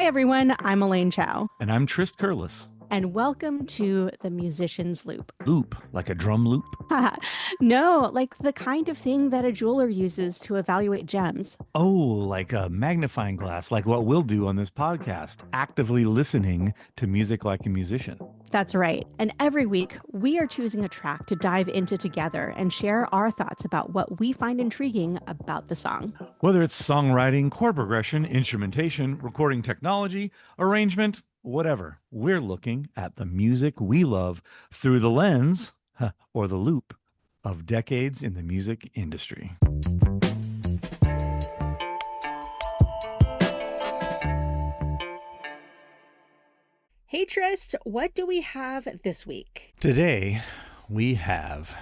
everyone, I'm Elaine Chow. And I'm Trist Curless. And welcome to the Musician's Loop. Loop, like a drum loop? No, like the kind of thing that a jeweler uses to evaluate gems. Oh, like a magnifying glass, like what we'll do on this podcast, actively listening to music like a musician. That's right. And every week, we are choosing a track to dive into together and share our thoughts about what we find intriguing about the song. Whether it's songwriting, chord progression, instrumentation, recording technology, arrangement, whatever, we're looking at the music we love through the lens, or the loop, of decades in the music industry. Hey Trist, what do we have this week? Today, we have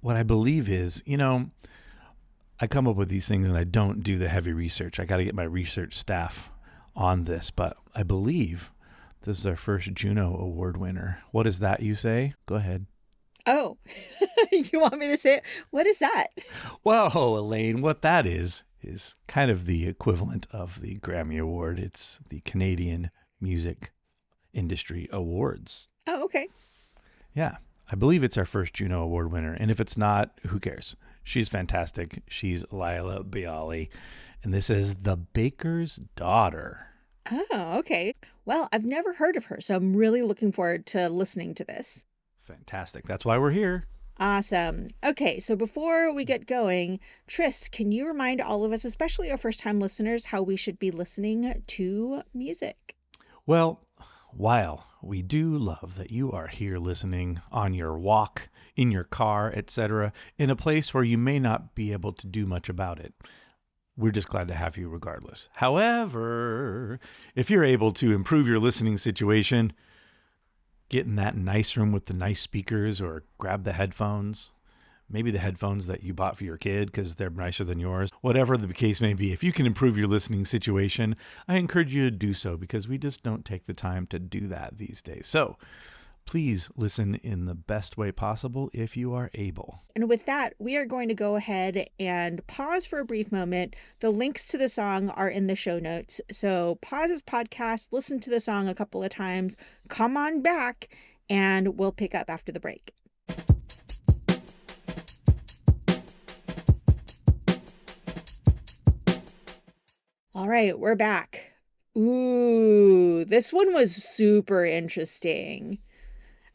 what I believe is, I come up with these things and I don't do the heavy research. I got to get my research staff on this, but I believe this is our first Juno Award winner. What is that, you say? Go ahead. Oh, you want me to say it? What is that? Whoa, Elaine, what that is kind of the equivalent of the Grammy-award. It's the Canadian Music Industry Awards. Oh, okay. Yeah, I believe it's our first Juno Award winner. And if it's not, who cares? She's fantastic. She's Laila Biali. And this is The Baker's Daughter. Oh, okay. Well, I've never heard of her, so I'm really looking forward to listening to this. Fantastic. That's why we're here. Awesome. Okay, so before we get going, Tris, can you remind all of us, especially our first-time listeners, how we should be listening to music? Well, while we do love that you are here listening on your walk, in your car, etc., in a place where you may not be able to do much about it, we're just glad to have you regardless. However, if you're able to improve your listening situation, get in that nice room with the nice speakers or grab the headphones, maybe the headphones that you bought for your kid because they're nicer than yours. Whatever the case may be, if you can improve your listening situation, I encourage you to do so because we just don't take the time to do that these days. So please listen in the best way possible if you are able. And with that, we are going to go ahead and pause for a brief moment. The links to the song are in the show notes. So pause this podcast, listen to the song a couple of times, come on back, and we'll pick up after the break. All right, we're back. Ooh, this one was super interesting.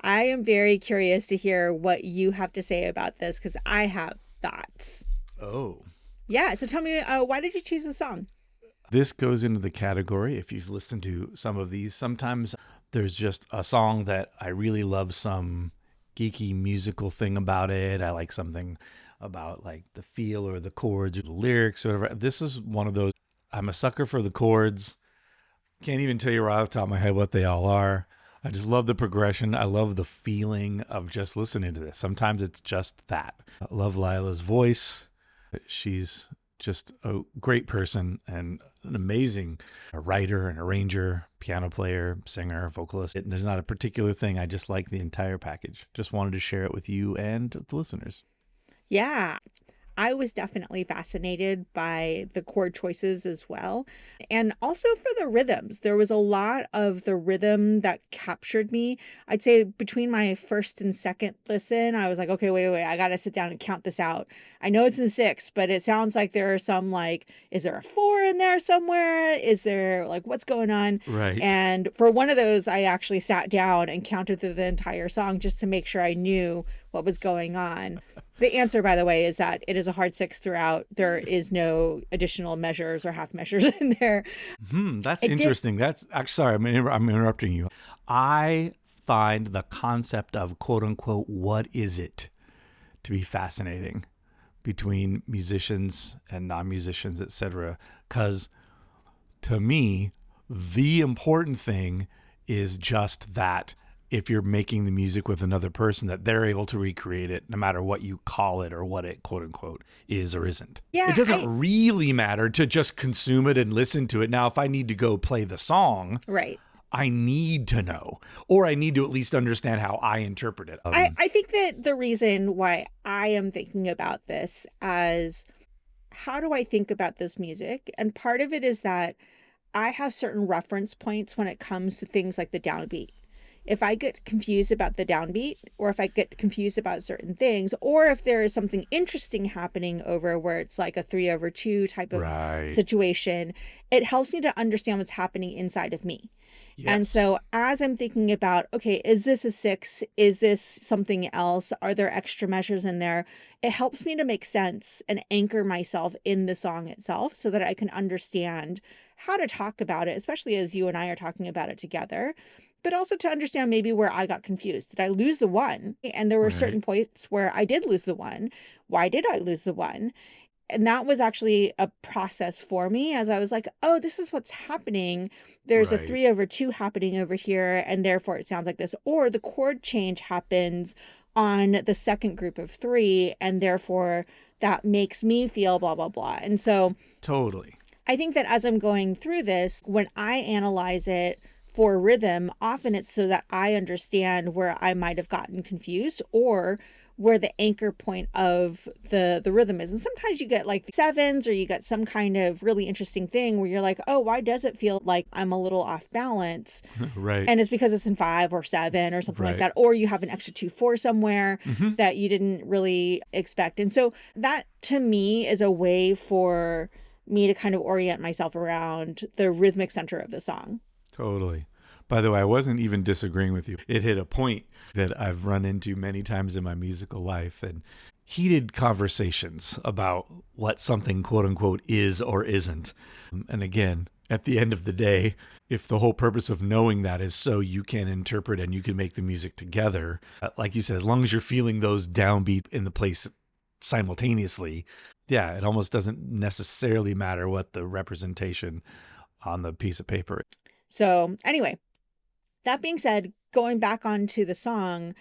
I am very curious to hear what you have to say about this because I have thoughts. Oh. Yeah, so tell me, why did you choose this song? This goes into the category, if you've listened to some of these, sometimes there's just a song that I really love some geeky musical thing about it. I like something about like the feel or the chords or the lyrics or whatever. This is one of those, I'm a sucker for the chords. Can't even tell you right off the top of my head what they all are. I just love the progression. I love the feeling of just listening to this. Sometimes it's just that. I love Laila's voice. She's just a great person and an amazing writer and arranger, piano player, singer, vocalist. There's not a particular thing. I just like the entire package. Just wanted to share it with you and the listeners. Yeah, I was definitely fascinated by the chord choices as well. And also for the rhythms. There was a lot of the rhythm that captured me. I'd say between my first and second listen, I was like, okay, wait, I got to sit down and count this out. I know it's in 6, but it sounds like there are some like, is there a 4 in there somewhere? Is there like, what's going on? Right. And for one of those, I actually sat down and counted through the entire song just to make sure I knew what was going on. The answer, by the way, is that it is a hard 6 throughout. There is no additional measures or half measures in there. That's interesting. That's actually, sorry, I'm interrupting you. I find the concept of quote unquote, what is it, to be fascinating between musicians and non-musicians, etc. Because to me, the important thing is just that if you're making the music with another person, that they're able to recreate it no matter what you call it or what it quote unquote is or isn't. Yeah, it doesn't really matter to just consume it and listen to it. Now, if I need to go play the song, right, I need to know, or I need to at least understand how I interpret it. I think that the reason why I am thinking about this as how do I think about this music? And part of it is that I have certain reference points when it comes to things like the downbeat. If I get confused about the downbeat, or if I get confused about certain things, or if there is something interesting happening over where it's like a 3/2 type of situation, it helps me to understand what's happening inside of me. Yes. And so as I'm thinking about, okay, is this a 6? Is this something else? Are there extra measures in there? It helps me to make sense and anchor myself in the song itself so that I can understand how to talk about it, especially as you and I are talking about it together, but also to understand maybe where I got confused. Did I lose the 1? And there were certain points where I did lose the 1. Why did I lose the 1? And that was actually a process for me, as I was like, oh, this is what's happening. There's a 3/2 happening over here, and therefore it sounds like this. Or the chord change happens on the second group of 3, and therefore that makes me feel blah, blah, blah. And so totally. I think that as I'm going through this, when I analyze it for rhythm, often it's so that I understand where I might have gotten confused or where the anchor point of the rhythm is. And sometimes you get like 7s, or you get some kind of really interesting thing where you're like, oh, why does it feel like I'm a little off balance? Right. And it's because it's in 5 or 7 or something like that. Or you have an extra 2/4 somewhere that you didn't really expect. And so that to me is a way for me to kind of orient myself around the rhythmic center of the song. Totally. By the way, I wasn't even disagreeing with you. It hit a point that I've run into many times in my musical life, and heated conversations about what something quote unquote is or isn't. And again, at the end of the day, if the whole purpose of knowing that is so you can interpret and you can make the music together, like you said, as long as you're feeling those downbeat in the place simultaneously, yeah, it almost doesn't necessarily matter what the representation on the piece of paper. So anyway, that being said, going back onto the song,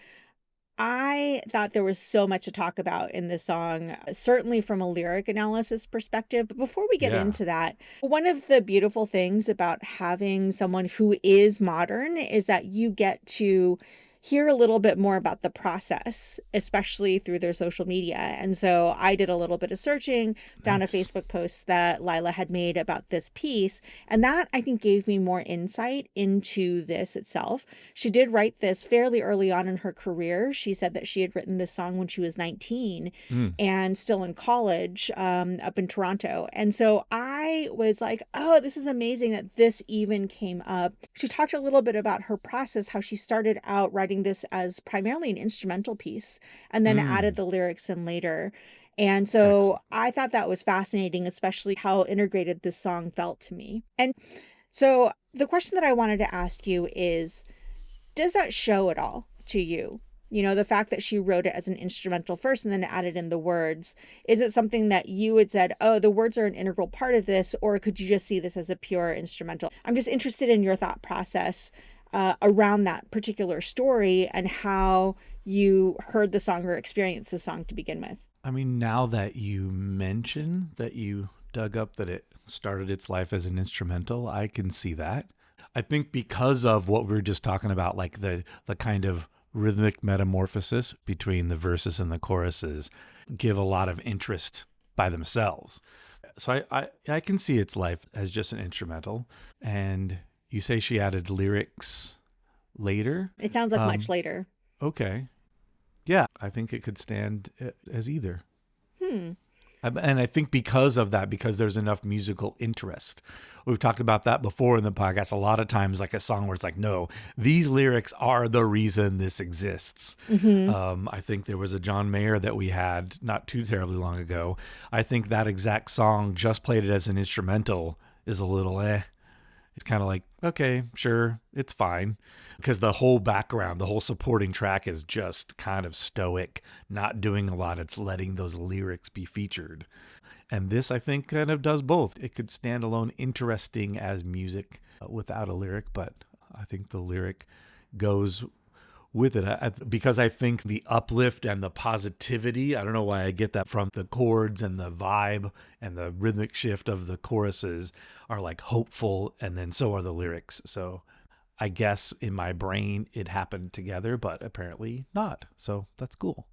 I thought there was so much to talk about in this song, certainly from a lyric analysis perspective. But before we get into that, one of the beautiful things about having someone who is modern is that you get to hear a little bit more about the process, especially through their social media. And so I did a little bit of searching, found a Facebook post that Laila had made about this piece. And that, I think, gave me more insight into this itself. She did write this fairly early on in her career. She said that she had written this song when she was 19 and still in college up in Toronto. And so I was like, oh, this is amazing that this even came up. She talked a little bit about her process, how she started out writing this as primarily an instrumental piece and then added the lyrics in later. And so I thought that was fascinating, especially how integrated this song felt to me. And so the question that I wanted to ask you is, does that show at all to you? You know, the fact that she wrote it as an instrumental first and then added in the words, is it something that you had said, oh, the words are an integral part of this, or could you just see this as a pure instrumental? I'm just interested in your thought process around that particular story and how you heard the song or experienced the song to begin with. I mean, now that you mention that you dug up that it started its life as an instrumental, I can see that. I think because of what we were just talking about, like the kind of rhythmic metamorphosis between the verses and the choruses give a lot of interest by themselves. So I can see its life as just an instrumental. And you say she added lyrics later? It sounds like much later. Okay. Yeah, I think it could stand as either. And I think because of that, because there's enough musical interest. We've talked about that before in the podcast. A lot of times, like a song where it's like, no, these lyrics are the reason this exists. I think there was a John Mayer that we had not too terribly long ago. I think that exact song, just played it as an instrumental, is a little It's kind of like, okay, sure, it's fine. Because the whole background, the whole supporting track is just kind of stoic, not doing a lot. It's letting those lyrics be featured. And this, I think, kind of does both. It could stand alone, interesting as music without a lyric, but I think the lyric goes with it, because I think the uplift and the positivity, I don't know why I get that from the chords and the vibe and the rhythmic shift of the choruses are like hopeful, and then so are the lyrics. So I guess in my brain it happened together, but apparently not. So that's cool.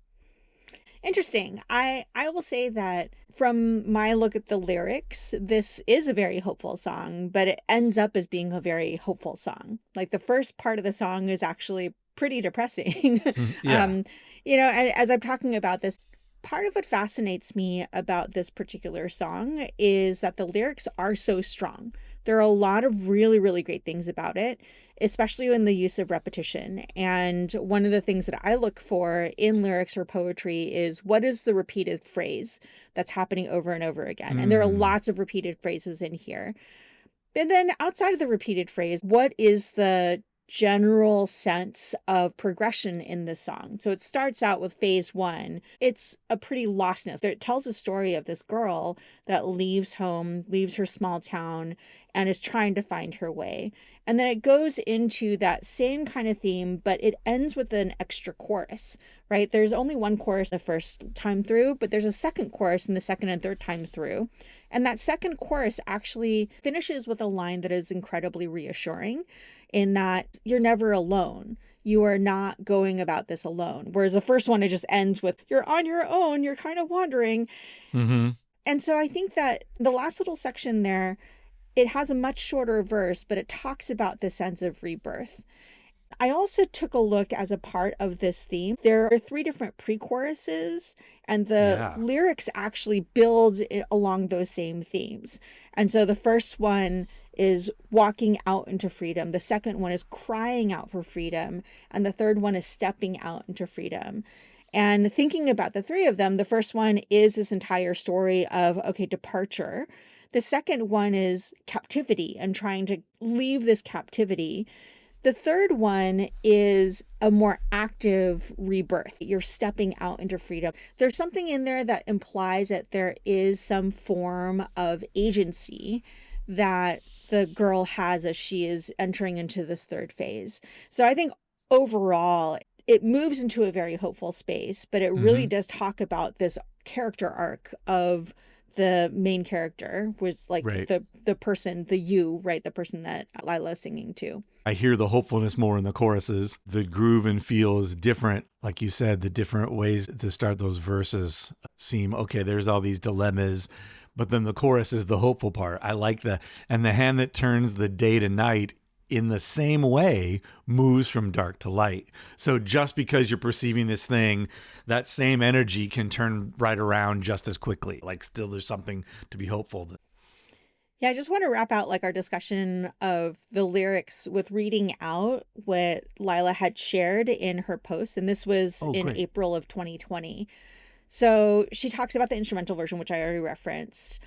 Interesting. I will say that from my look at the lyrics, this is a very hopeful song, but it ends up as being a very hopeful song. Like the first part of the song is actually pretty depressing. Yeah. And as I'm talking about this, part of what fascinates me about this particular song is that the lyrics are so strong. There are a lot of really, really great things about it, especially in the use of repetition. And one of the things that I look for in lyrics or poetry is what is the repeated phrase that's happening over and over again. And there are Mm. lots of repeated phrases in here. And then outside of the repeated phrase, what is the general sense of progression in this song? So it starts out with phase one. It's a pretty lostness. It tells a story of this girl that leaves home, leaves her small town, and is trying to find her way. And then it goes into that same kind of theme, but it ends with an extra chorus, right? There's only one chorus the first time through, but there's a second chorus in the second and third time through. And that second chorus actually finishes with a line that is incredibly reassuring in that you're never alone. You are not going about this alone. Whereas the first one, it just ends with, you're on your own, you're kind of wandering. Mm-hmm. And so I think that the last little section there, it has a much shorter verse, but it talks about the sense of rebirth. I also took a look as a part of this theme. There are 3 different pre-choruses, and the Yeah. lyrics actually build along those same themes. And so the first one is walking out into freedom. The second one is crying out for freedom. And the third one is stepping out into freedom. And thinking about the 3 of them, the first one is this entire story of, okay, departure. The second one is captivity and trying to leave this captivity. The third one is a more active rebirth. You're stepping out into freedom. There's something in there that implies that there is some form of agency that the girl has as she is entering into this third phase. So I think overall, it moves into a very hopeful space, but it really does talk about this character arc of the main character, was like Right. the person, the you, right? The person that Laila is singing to. I hear the hopefulness more in the choruses. The groove and feel is different. Like you said, the different ways to start those verses seem, okay, there's all these dilemmas, but then the chorus is the hopeful part. I like that. And the hand that turns the day to night in the same way moves from dark to light. So just because you're perceiving this thing, that same energy can turn right around just as quickly. Like still there's something to be hopeful. Yeah, I just want to wrap out like our discussion of the lyrics with reading out what Laila had shared in her post. And this was in Great. April of 2020. So she talks about the instrumental version, which I already referenced.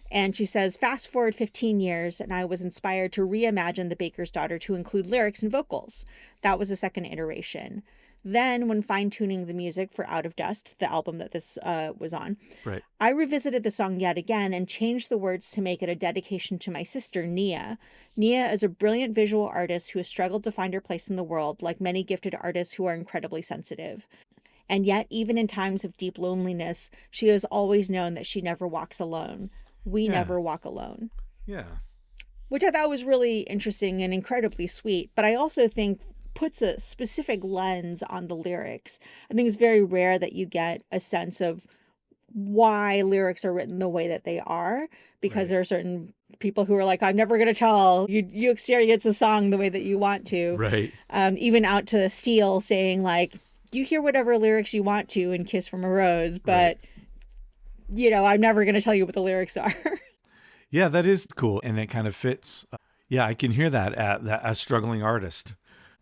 And she says, fast forward 15 years, and I was inspired to reimagine The Baker's Daughter to include lyrics and vocals. That was the second iteration. Then, when fine-tuning the music for Out of Dust, the album that this was on, Right. I revisited the song yet again and changed the words to make it a dedication to my sister, Nia. Nia is a brilliant visual artist who has struggled to find her place in the world, like many gifted artists who are incredibly sensitive. And yet, even in times of deep loneliness, she has always known that she never walks alone. We never walk alone. Yeah. Which I thought was really interesting and incredibly sweet. But I also think puts a specific lens on the lyrics. I think it's very rare that you get a sense of why lyrics are written the way that they are, because there are certain people who are like, I'm never going to tell you experience a song the way that you want to. Right. Even out to Steele saying like, you hear whatever lyrics you want to in Kiss from a Rose, but I'm never going to tell you what the lyrics are. Yeah, that is cool. And it kind of fits. Yeah, I can hear that as struggling artist.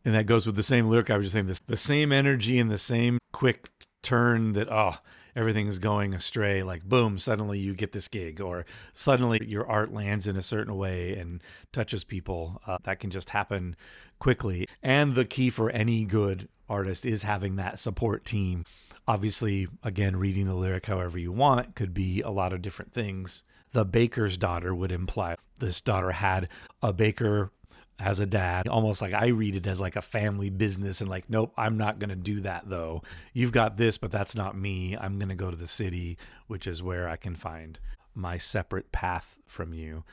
And that goes with the same lyric I was just saying, the same energy and the same quick turn that, everything is going astray. Like, boom, suddenly you get this gig, or suddenly your art lands in a certain way and touches people. That can just happen quickly. And the key for any good artist is having that support team. Obviously, again, reading the lyric however you want could be a lot of different things. The baker's daughter would imply this daughter had a baker as a dad, almost like I read it as like a family business and like, nope, I'm not going to do that though. You've got this, but that's not me. I'm going to go to the city, which is where I can find my separate path from you.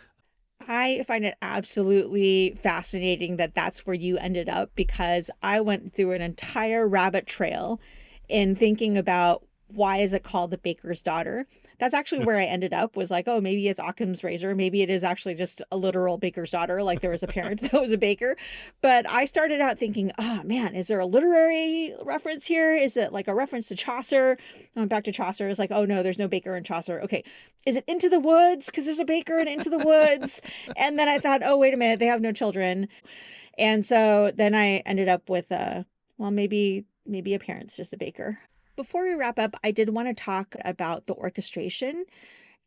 I find it absolutely fascinating that that's where you ended up, because I went through an entire rabbit trail in thinking about why is it called The Baker's Daughter? That's actually where I ended up, was like, oh, maybe it's Occam's razor. Maybe it is actually just a literal baker's daughter. Like there was a parent that was a baker. But I started out thinking, oh man, is there a literary reference here? Is it like a reference to Chaucer? I went back to Chaucer. It's like, oh no, there's no baker in Chaucer. Okay. Is it Into the Woods? Because there's a baker in Into the Woods. And then I thought, oh, wait a minute, they have no children. And so then I ended up with well, maybe a parent's just a baker. Before we wrap up, I did want to talk about the orchestration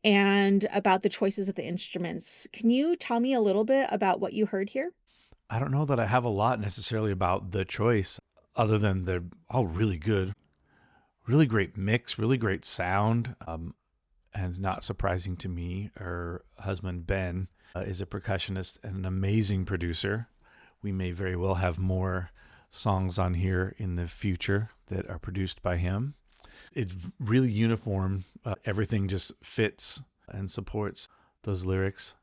and about the choices of the instruments. Can you tell me a little bit about what you heard here? I don't know that I have a lot necessarily about the choice, other than they're all really good. Really great mix, really great sound. And not surprising to me, her husband, Ben, is a percussionist and an amazing producer. We may very well have more songs on here in the future that are produced by him. It's really uniform. Everything just fits and supports those lyrics.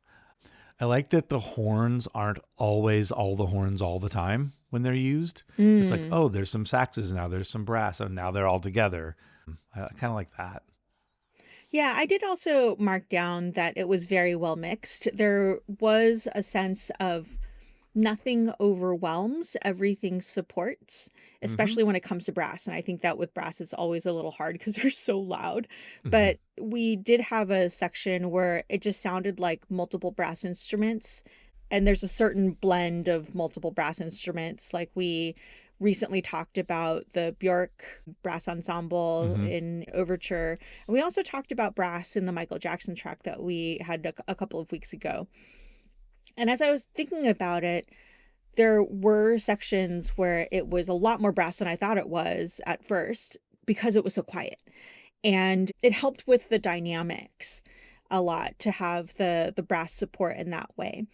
I like that the horns aren't always all the horns all the time when they're used. It's like, oh, there's some saxes now, there's some brass, and now they're all together. I kind of like that. Yeah, I did also mark down that it was very well mixed. There was a sense of nothing overwhelms, everything supports, especially when it comes to brass. And I think that with brass, it's always a little hard because they're so loud. But we did have a section where it just sounded like multiple brass instruments. And there's a certain blend of multiple brass instruments. Like we recently talked about the Bjork brass ensemble in Overture. And we also talked about brass in the Michael Jackson track that we had a couple of weeks ago. And as I was thinking about it, there were sections where it was a lot more brass than I thought it was at first because it was so quiet. And it helped with the dynamics a lot to have the brass support in that way.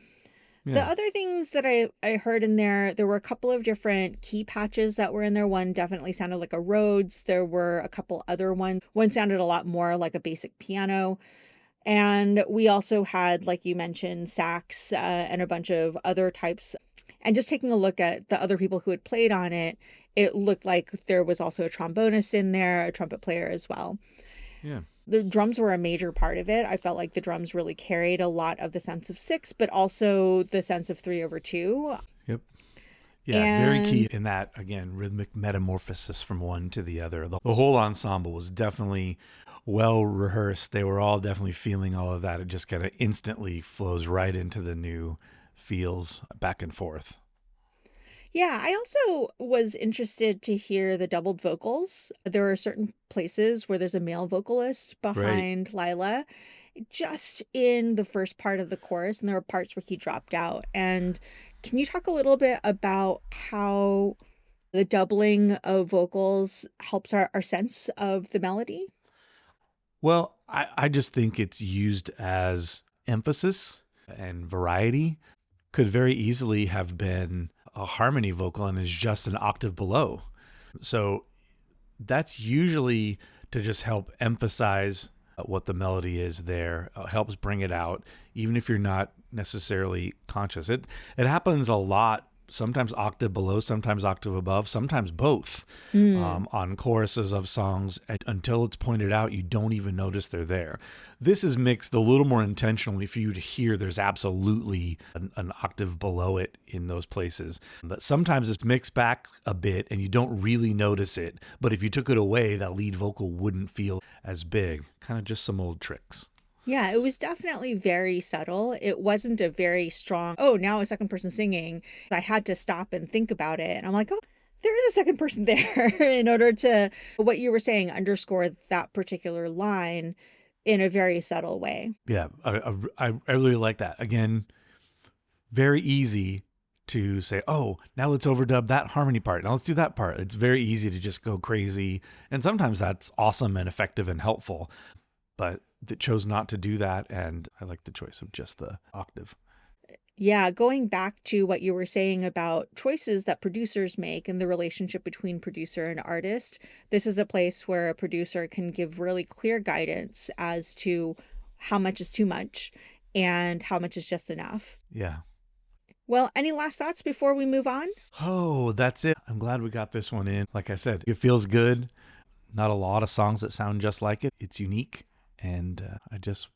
Yeah. The other things that I heard in there were a couple of different key patches that were in there. One definitely sounded like a Rhodes. There were a couple other ones. One sounded a lot more like a basic piano. And we also had, like you mentioned, sax and a bunch of other types. And just taking a look at the other people who had played on it, it looked like there was also a trombonist in there, a trumpet player as well. Yeah. The drums were a major part of it. I felt like the drums really carried a lot of the sense of 6, but also the sense of 3/2. Yep. Yeah, very key in that, again, rhythmic metamorphosis from one to the other. The whole ensemble was definitely well rehearsed. They were all definitely feeling all of that. It just kind of instantly flows right into the new feels back and forth. Yeah, I also was interested to hear the doubled vocals. There are certain places where there's a male vocalist behind Laila, just in the first part of the chorus, and there were parts where he dropped out. And can you talk a little bit about how the doubling of vocals helps our sense of the melody? Well, I just think it's used as emphasis and variety. Could very easily have been a harmony vocal and is just an octave below. So that's usually to just help emphasize what the melody is there, helps bring it out, even if you're not necessarily conscious. It happens a lot, sometimes octave below, sometimes octave above, sometimes both on choruses of songs. And until it's pointed out, you don't even notice they're there. This is mixed a little more intentionally for you to hear there's absolutely an octave below it in those places. But sometimes it's mixed back a bit and you don't really notice it. But if you took it away, that lead vocal wouldn't feel as big. Kind of just some old tricks. Yeah, it was definitely very subtle. It wasn't a very strong, oh, now a second person singing. I had to stop and think about it. And I'm like, oh, there is a second person there in order to, what you were saying, underscore that particular line in a very subtle way. Yeah, I really like that. Again, very easy to say, oh, now let's overdub that harmony part. Now let's do that part. It's very easy to just go crazy. And sometimes that's awesome and effective and helpful. But that chose not to do that, and I like the choice of just the octave. Yeah, going back to what you were saying about choices that producers make and the relationship between producer and artist, this is a place where a producer can give really clear guidance as to how much is too much and how much is just enough. Yeah. Well, any last thoughts before we move on? Oh, that's it. I'm glad we got this one in. Like I said, it feels good. not a lot of songs that sound just like it. It's unique, and I just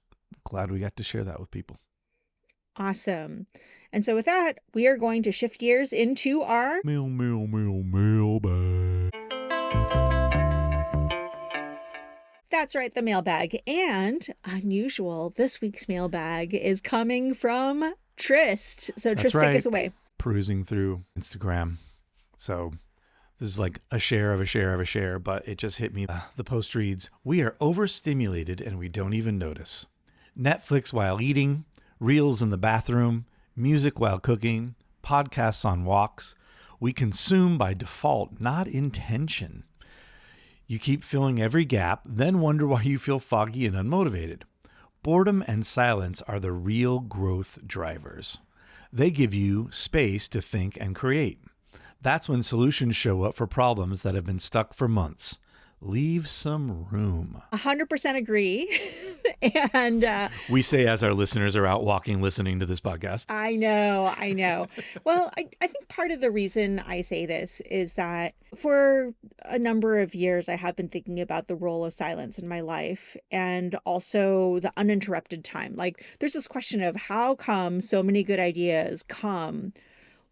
glad we got to share that with people. Awesome. And so with that, we are going to shift gears into our mailbag. That's right, the mailbag. And unusual, this week's mailbag is coming from Trist. So That's Trist, right. take us away. Perusing through Instagram. So this is like a share of a share of a share, but it just hit me. The post reads, "We are overstimulated and we don't even notice. Netflix while eating, reels in the bathroom, music while cooking, podcasts on walks. We consume by default, not intention. You keep filling every gap, then wonder why you feel foggy and unmotivated. Boredom and silence are the real growth drivers. They give you space to think and create. That's when solutions show up for problems that have been stuck for months. Leave some room." 100% agree. And we say as our listeners are out walking, listening to this podcast. I know. Well, I think part of the reason I say this is that for a number of years, I have been thinking about the role of silence in my life and also the uninterrupted time. Like, there's this question of how come so many good ideas come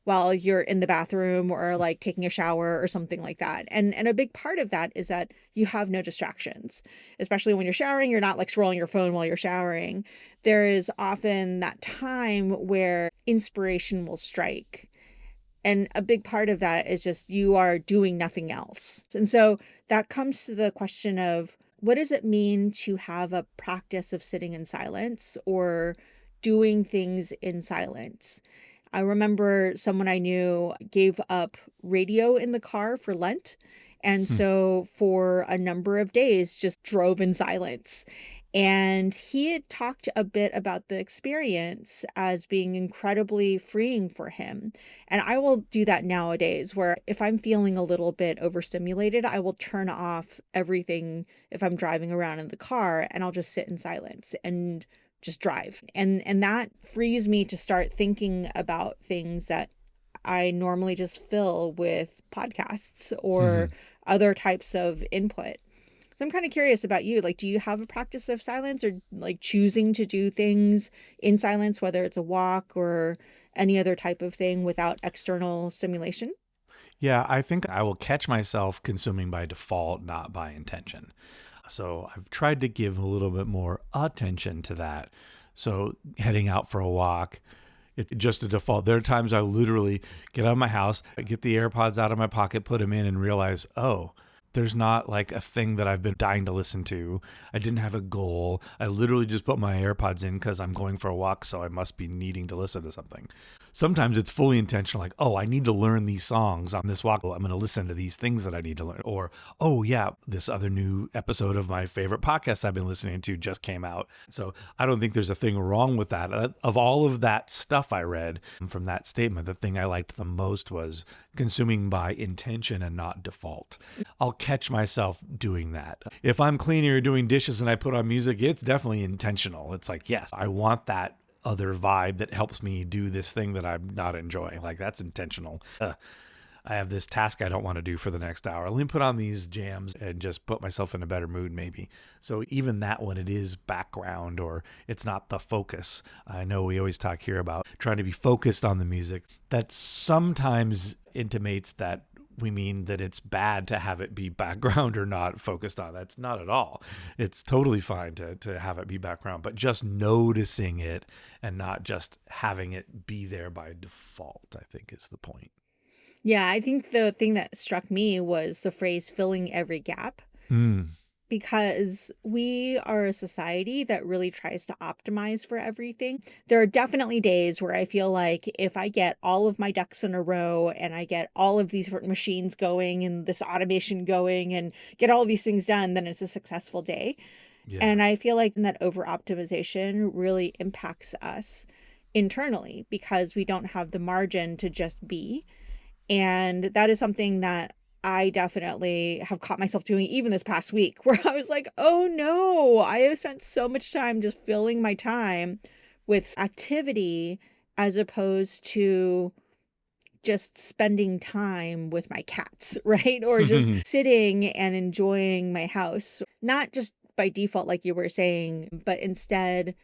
while you're in the bathroom or like taking a shower or something like that. And a big part of that is that you have no distractions, especially when you're showering. You're not like scrolling your phone while you're showering. There is often that time where inspiration will strike. And a big part of that is just you are doing nothing else. And so that comes to the question of, what does it mean to have a practice of sitting in silence or doing things in silence? I remember someone I knew gave up radio in the car for Lent. And so for a number of days, just drove in silence. And he had talked a bit about the experience as being incredibly freeing for him. And I will do that nowadays, where if I'm feeling a little bit overstimulated, I will turn off everything if I'm driving around in the car, and I'll just sit in silence and just drive. And that frees me to start thinking about things that I normally just fill with podcasts or other types of input. So I'm kind of curious about you. Like, do you have a practice of silence or like choosing to do things in silence, whether it's a walk or any other type of thing without external stimulation? Yeah, I think I will catch myself consuming by default, not by intention. So I've tried to give a little bit more attention to that. So heading out for a walk, it's just a default. There are times I literally get out of my house, I get the AirPods out of my pocket, put them in, and realize, oh, there's not like a thing that I've been dying to listen to. I didn't have a goal. I literally just put my AirPods in because I'm going for a walk, so I must be needing to listen to something. Sometimes it's fully intentional, like, oh, I need to learn these songs on this walk. I'm going to listen to these things that I need to learn. Or, oh, yeah, this other new episode of my favorite podcast I've been listening to just came out. So I don't think there's a thing wrong with that. Of all of that stuff I read from that statement, the thing I liked the most was consuming by intention and not default. I'll catch myself doing that. If I'm cleaning or doing dishes and I put on music, it's definitely intentional. It's like, yes, I want that other vibe that helps me do this thing that I'm not enjoying. Like, that's intentional. I have this task I don't want to do for the next hour. Let me put on these jams and just put myself in a better mood maybe. So even that one, it is background or it's not the focus. I know we always talk here about trying to be focused on the music. That sometimes intimates that we mean that it's bad to have it be background or not focused on. That's not at all. It's totally fine to have it be background, but just noticing it and not just having it be there by default, I think is the point. Yeah, I think the thing that struck me was the phrase filling every gap. Because we are a society that really tries to optimize for everything. There are definitely days where I feel like if I get all of my ducks in a row and I get all of these different machines going and this automation going and get all these things done, then it's a successful day. Yeah. And I feel like that over optimization really impacts us internally because we don't have the margin to just be. And that is something that I definitely have caught myself doing even this past week where I was like, oh no, I have spent so much time just filling my time with activity as opposed to just spending time with my cats, right? Or just sitting and enjoying my house, not just by default, like you were saying, but instead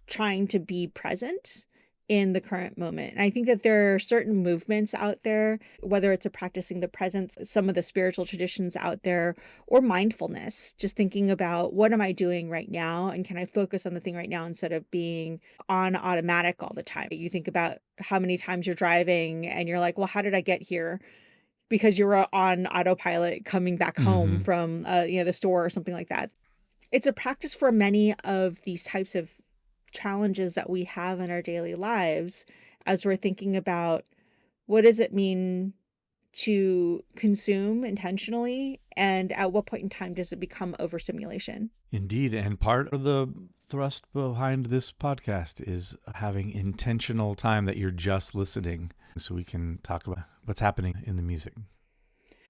trying to be present in the current moment. And I think that there are certain movements out there, whether it's a practicing the presence, some of the spiritual traditions out there, or mindfulness, just thinking about what am I doing right now? And can I focus on the thing right now instead of being on automatic all the time? You think about how many times you're driving and you're like, well, how did I get here? Because you were on autopilot coming back home from the store or something like that. It's a practice for many of these types of challenges that we have in our daily lives as we're thinking about what does it mean to consume intentionally, and at what point in time does it become overstimulation? Indeed. And part of the thrust behind this podcast is having intentional time that you're just listening so we can talk about what's happening in the music.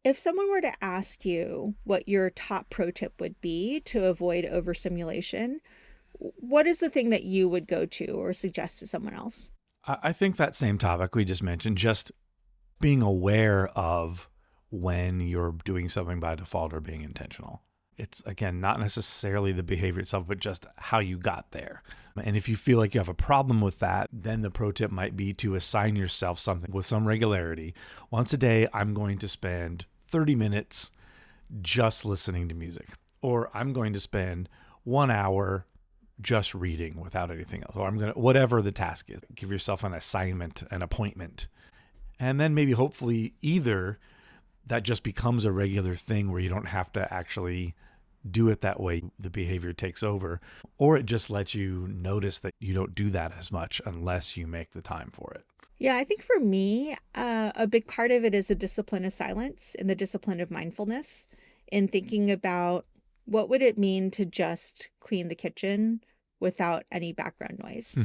If someone were to ask you what your top pro tip would be to avoid overstimulation, what is the thing that you would go to or suggest to someone else? I think that same topic we just mentioned, just being aware of when you're doing something by default or being intentional. It's, again, not necessarily the behavior itself, but just how you got there. And if you feel like you have a problem with that, then the pro tip might be to assign yourself something with some regularity. Once a day, I'm going to spend 30 minutes just listening to music, or I'm going to spend 1 hour just reading without anything else, or I'm going to, whatever the task is, give yourself an assignment, an appointment. And then maybe hopefully either that just becomes a regular thing where you don't have to actually do it that way, the behavior takes over, or it just lets you notice that you don't do that as much unless you make the time for it. Yeah, I think for me, a big part of it is a discipline of silence and the discipline of mindfulness in thinking about what would it mean to just clean the kitchen without any background noise,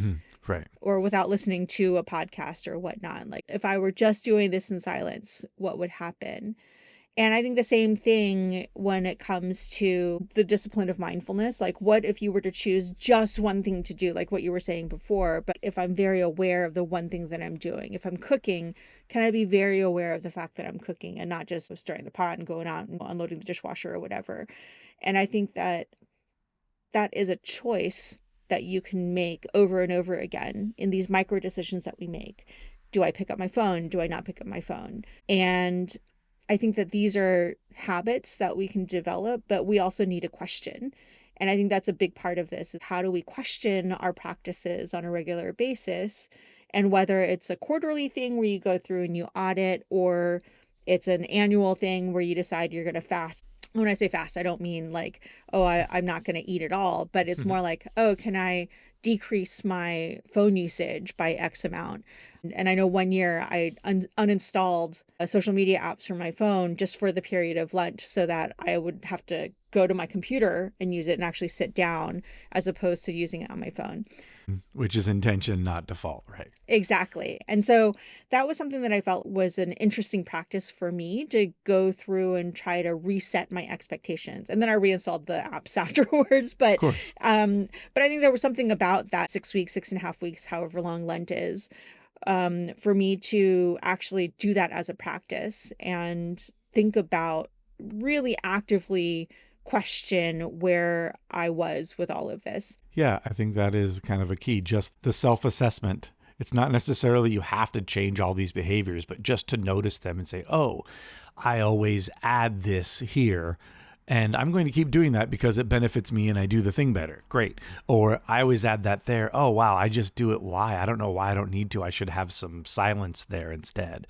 right? Or without listening to a podcast or whatnot. Like if I were just doing this in silence, what would happen? And I think the same thing when it comes to the discipline of mindfulness. Like, what if you were to choose just one thing to do, like what you were saying before? But if I'm very aware of the one thing that I'm doing, if I'm cooking, can I be very aware of the fact that I'm cooking and not just stirring the pot and going out and unloading the dishwasher or whatever? And I think that that is a choice that you can make over and over again in these micro decisions that we make. Do I pick up my phone? Do I not pick up my phone? And I think that these are habits that we can develop, but we also need a question. And I think that's a big part of this is how do we question our practices on a regular basis? And whether it's a quarterly thing where you go through and you audit, or it's an annual thing where you decide you're going to fast. When I say fast, I don't mean like, oh, I'm not going to eat at all, but it's more like, oh, can I decrease my phone usage by X amount? And I know one year I uninstalled social media apps from my phone just for the period of lunch so that I would have to go to my computer and use it and actually sit down as opposed to using it on my phone. Which is intention, not default, right? Exactly. And so that was something that I felt was an interesting practice for me to go through and try to reset my expectations. And then I reinstalled the apps afterwards. But I think there was something about that 6 weeks, 6.5 weeks, however long Lent is, for me to actually do that as a practice and think about really actively question where I was with all of this. Yeah, I think that is kind of a key, just the self-assessment. It's not necessarily you have to change all these behaviors, but just to notice them and say, oh, I always add this here, and I'm going to keep doing that because it benefits me and I do the thing better. Great. Or I always add that there. Oh, wow, I just do it. Why? I don't know why I don't need to. I should have some silence there instead.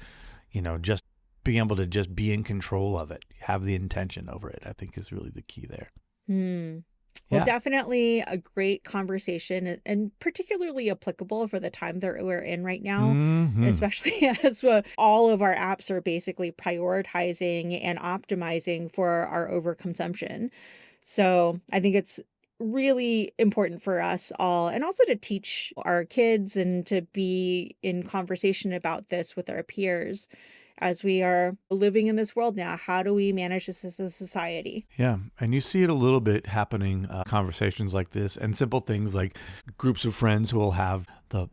Just being able to just be in control of it, have the intention over it, I think is really the key there. Well, definitely a great conversation and particularly applicable for the time that we're in right now, especially as all of our apps are basically prioritizing and optimizing for our overconsumption. So I think it's really important for us all, and also to teach our kids and to be in conversation about this with our peers as we are living in this world now. How do we manage this as a society? Yeah. And you see it a little bit happening, conversations like this, and simple things like groups of friends who will have the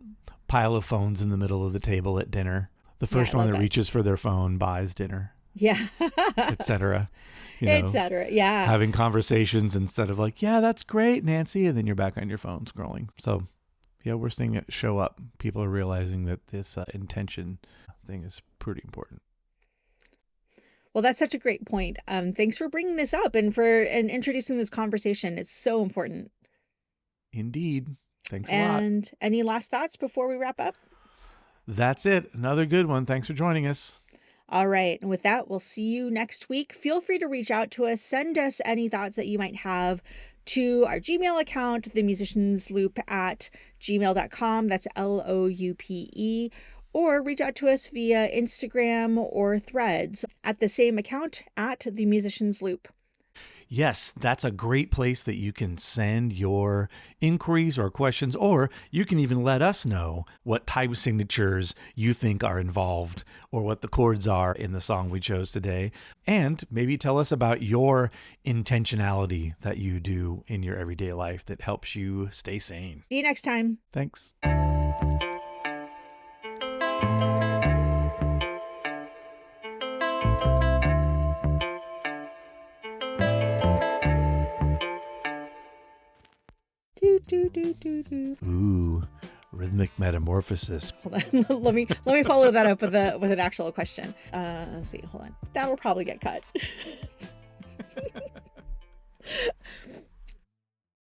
pile of phones in the middle of the table at dinner. The first I one love that that. reaches for their phone buys dinner, Yeah. etc. Etc. Yeah. Having conversations instead of like, yeah, that's great, Nancy, and then you're back on your phone scrolling. So, yeah, we're seeing it show up. People are realizing that this intention thing is pretty important. Well, that's such a great point. Thanks for bringing this up and introducing this conversation. It's so important. Indeed. Thanks a lot. And any last thoughts before we wrap up? That's it. Another good one. Thanks for joining us. All right. And with that, we'll see you next week. Feel free to reach out to us. Send us any thoughts that you might have to our Gmail account, themusiciansloop@gmail.com. That's LOUPE. Or reach out to us via Instagram or Threads at the same account, @themusiciansloop. Yes, that's a great place that you can send your inquiries or questions, or you can even let us know what type of signatures you think are involved or what the chords are in the song we chose today. And maybe tell us about your intentionality that you do in your everyday life that helps you stay sane. See you next time. Thanks. Ooh, rhythmic metamorphosis. Hold on. let me follow that up with an actual question. Let's see. Hold on. That'll probably get cut.